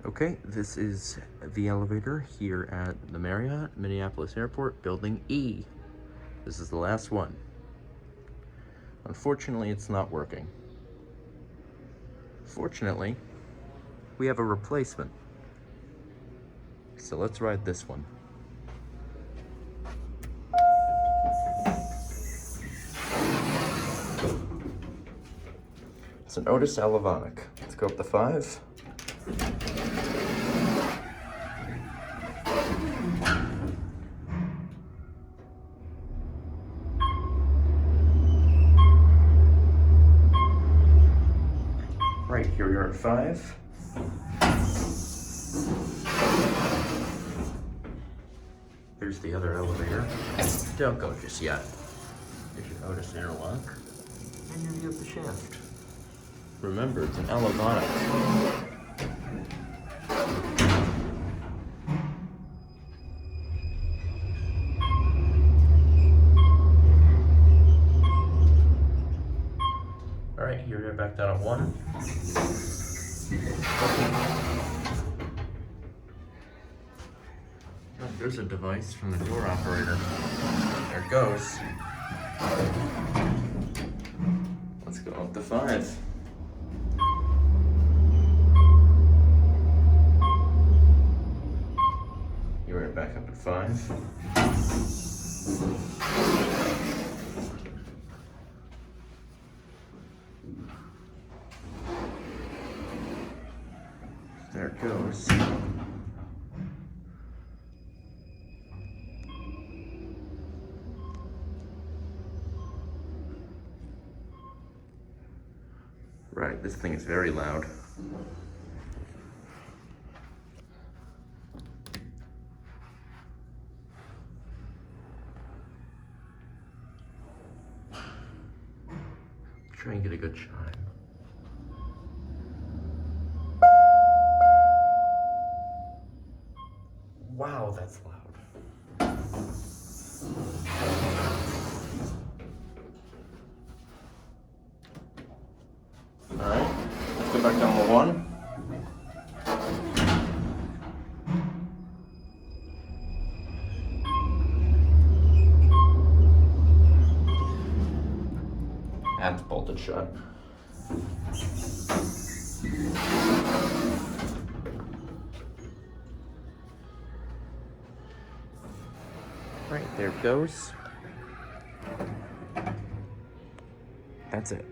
Okay, this is the elevator here at the Marriott, Minneapolis Airport, Building E. This is the last one. Unfortunately, it's not working. Fortunately, we have a replacement. So let's ride this one. It's an Otis Alavonic. Let's go up to 5. Right, here we are at 5. Here's the other elevator. Don't go just yet. Here's your Otis interlock. And your view of the shaft. Remember, it's an Alavonic. All right, here we are back down at 1. Oh, there's a device from the door operator. There it goes. Let's go up to 5. You're right back up at 5. There it goes. Right, this thing is very loud. Try and get a good chime. Wow, that's loud. All right, let's go back down to 1. That's bolted shut. Right, there it goes. That's it.